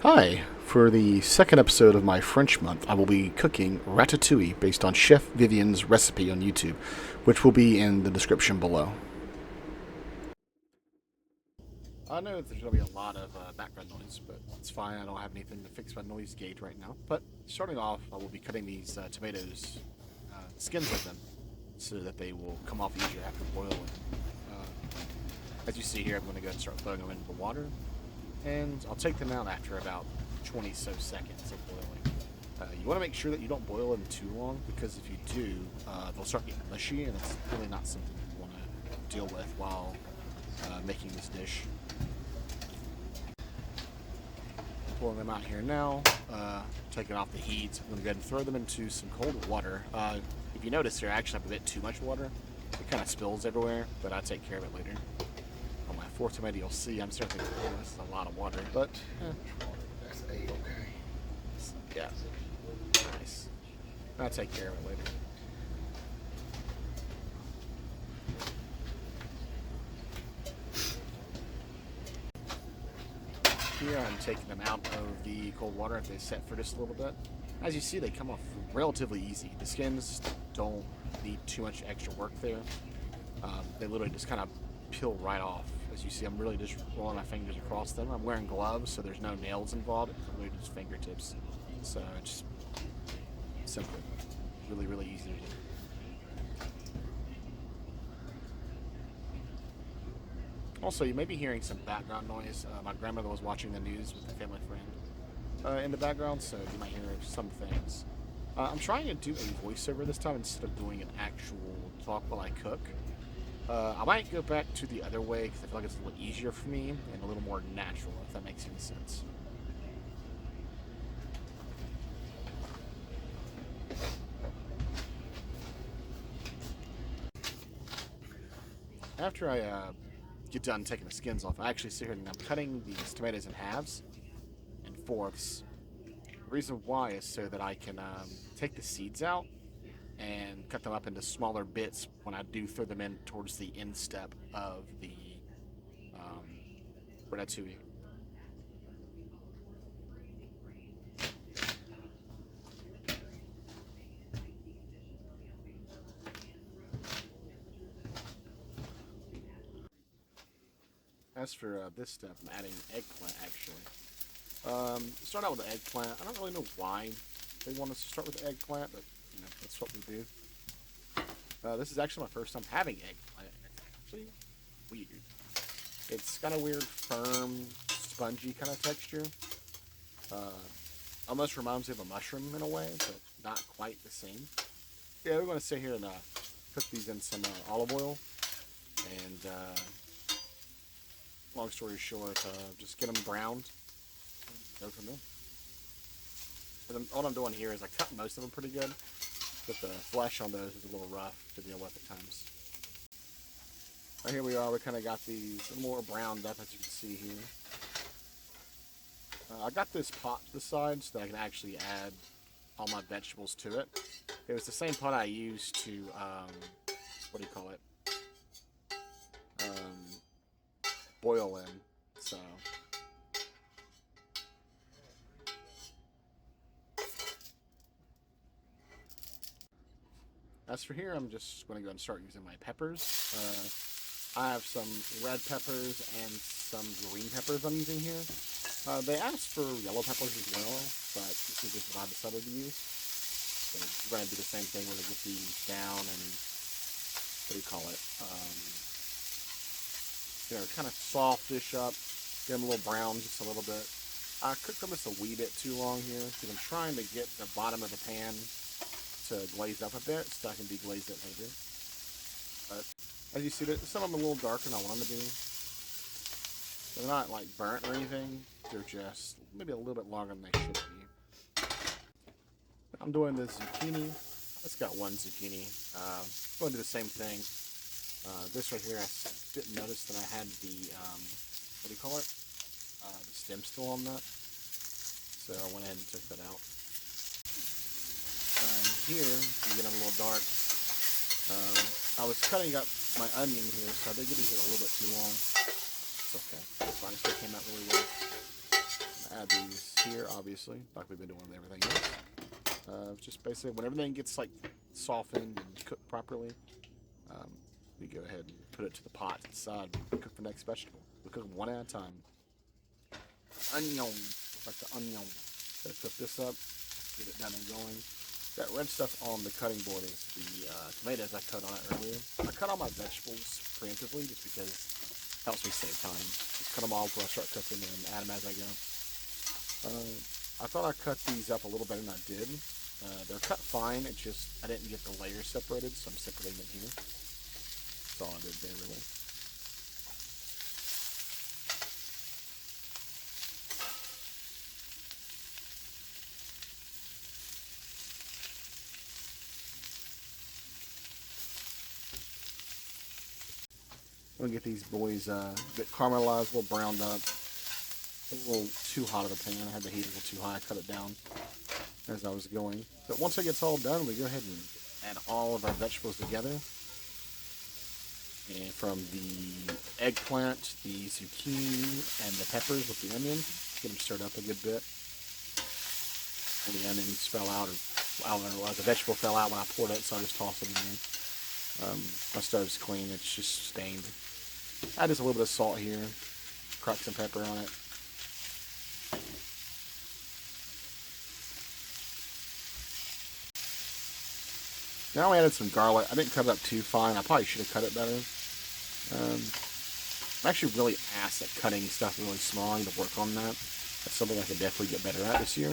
Hi! For the second episode of my French month, I will be cooking Ratatouille based on Chef Vivien's recipe on YouTube, which will be in the description below. I know there's going to be a lot of background noise, but it's fine. I don't have anything to fix my noise gate right now. But starting off, I will be cutting these tomatoes, skins of them, so that they will come off easier after boiling. As you see here, I'm going to go ahead and start throwing them into the water, and I'll take them out after about 20 so seconds of boiling. You want to make sure that you don't boil them too long, because if you do, they'll start getting mushy, and it's really not something you want to deal with while making this dish. Pulling them out here now, taking off the heat. I'm going to go ahead and throw them into some cold water. If you notice, there I actually have a bit too much water. It kind of spills everywhere, but I'll take care of it later. On my fourth tomato, you'll see I'm starting to think, oh, this is a lot of water, but That's A-okay. yeah, nice. I'll take care of it later. Here I'm taking them out of the cold water if they set for just a little bit. As you see, they come off relatively easy. The skins don't need too much extra work there. They literally just kind of peel right off. As you see, I'm really just rolling my fingers across them. I'm wearing gloves, so there's no nails involved. It's really just fingertips. So just simple. Really, really easy to do. Also, you may be hearing some background noise. My grandmother was watching the news with a family friend in the background, so you might hear some things. I'm trying to do a voiceover this time instead of doing an actual talk while I cook. I might go back to the other way because I feel like it's a little easier for me and a little more natural, if that makes any sense. After I get done taking the skins off, I actually sit here and I'm cutting these tomatoes in halves and fourths. The reason why is so that I can take the seeds out and cut them up into smaller bits when I do throw them in towards the end step of the um, ratatouille. As for this step, I'm adding eggplant actually. Start out with the eggplant. I don't really know why they want us to start with eggplant, but you know that's what we do. This is actually my first time having eggplant. It's actually weird. It's got a weird, firm, spongy kind of texture. Uh, Almost reminds me of a mushroom in a way, but not quite the same. Yeah, we're going to sit here and cook these in some olive oil. And long story short, just get them browned and go from there. And all I'm doing here is I cut most of them pretty good, but the flesh on those is a little rough to deal with at times. Right, here we are. We kind of got these more browned up, as you can see here. I got this pot to the side so that I can actually add all my vegetables to it. It was the same pot I used to, what do you call it? Boil in. So. As for here, I'm just going to go and start using my peppers. I have some red peppers and some green peppers I'm using here. They asked for yellow peppers as well, but this is just what I decided to use. So we're going to do the same thing. We're going to get these down and, what do you call it? Kind of softish up. Get them a little brown just a little bit. I cooked them just a wee bit too long here because I'm trying to get the bottom of the pan to glaze up a bit so I can deglaze it later. But as you see, some of them are a little darker than I want them to be. They're not like burnt or anything. They're just maybe a little bit longer than they should be. I'm doing this zucchini. It's got one zucchini. I'm going to do the same thing. This right here, I didn't notice that I had the, what do you call it? The stem still on that. So I went ahead and took that out. Here, you get them a little dark. I was cutting up my onion here, so I did get it here a little bit too long. It's okay. It's fine. It still came out really well. add these here, obviously, like we've been doing with everything else. Just basically, when everything gets like softened and cooked properly, we go ahead and put it to the pot to the side. Cook the next vegetable. We cook them one at a time. Onion, like the onion. Gotta cook this up, get it done and going. That red stuff on the cutting board is the tomatoes I cut on it earlier. I cut all my vegetables preemptively just because it helps me save time. Just cut them all before I start cooking and add them as I go. I thought I cut these up a little better than I did. They're cut fine, it's just I didn't get the layers separated, so I'm separating them here. That's all I did there, really. I'm gonna get these boys a bit caramelized, a little browned up. A little too hot of a pan. I had the heat a little too high. I cut it down as I was going. But once it gets all done, we go ahead and add all of our vegetables together. And from the eggplant, the zucchini, and the peppers with the onions, get them stirred up a good bit. And the onions fell out, or I don't know, the vegetable fell out when I poured it, so I just tossed it in there. My stove's clean, it's just stained. Add just a little bit of salt here, crack some pepper on it. Now I added some garlic. I didn't cut it up too fine. I probably should have cut it better. I'm actually really ass at cutting stuff really small. I need to work on that. That's something I could definitely get better at this year.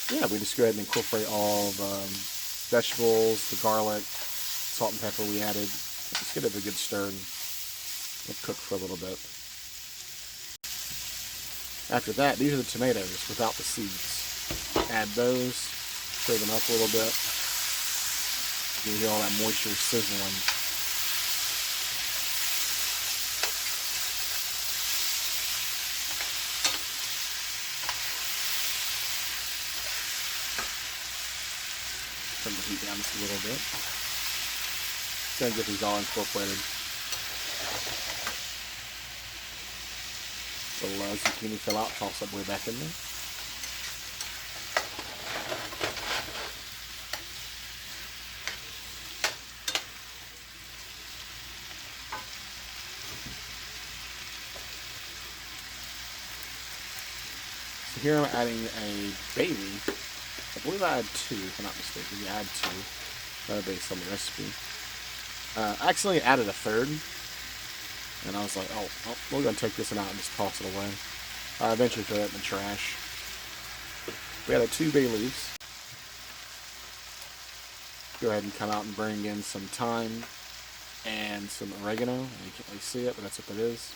Yeah, we just go ahead and incorporate all the vegetables, the garlic, salt and pepper we added. Just get it a good stir and we'll cook for a little bit. After that, these are the tomatoes without the seeds. Add those, stir them up a little bit. You hear all that moisture sizzling. Turn the heat down just a little bit. Gonna get these all incorporated. The zucchini fell out, toss that way back in there. So here I'm adding a bay leaf. I believe I had 2, if I'm not mistaken. Yeah, I had 2. Based on the recipe. I accidentally added a 3rd. And I was like, oh, we're going to take this one out and just toss it away. I eventually threw it in the trash. We added 2 bay leaves. Go ahead and come out and bring in some thyme and some oregano. You can't really see it, but that's what that is.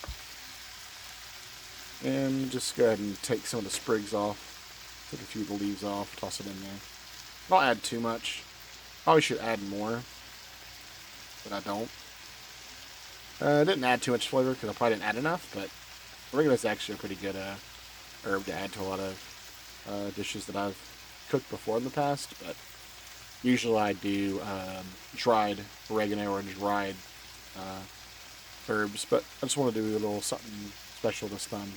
And just go ahead and take some of the sprigs off. Take a few of the leaves off, toss it in there. Don't add too much. Probably should add more, but I don't. I didn't add too much flavor because I probably didn't add enough, but oregano is actually a pretty good herb to add to a lot of dishes that I've cooked before in the past. But usually I do dried oregano or dried herbs, but I just want to do a little something special this time.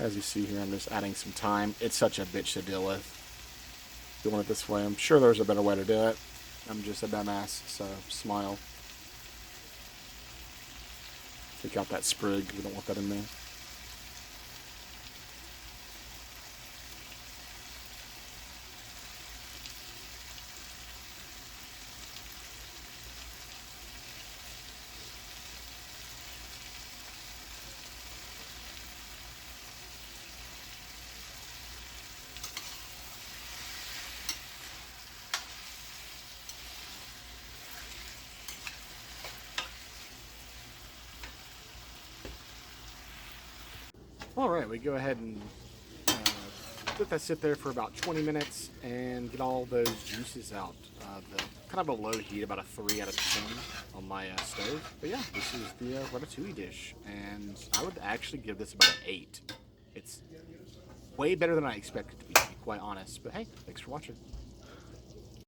As you see here, I'm just adding some thyme. It's such a bitch to deal with doing it this way. I'm sure there's a better way to do it. I'm just a dumbass, so smile. Take out that sprig. We don't want that in there. All right, we go ahead and let that sit there for about 20 minutes and get all those juices out. The kind of a low heat, about a 3 out of 10 on my stove. But yeah, this is the ratatouille dish, and I would actually give this about an 8. It's way better than I expected it to be quite honest. But hey, thanks for watching.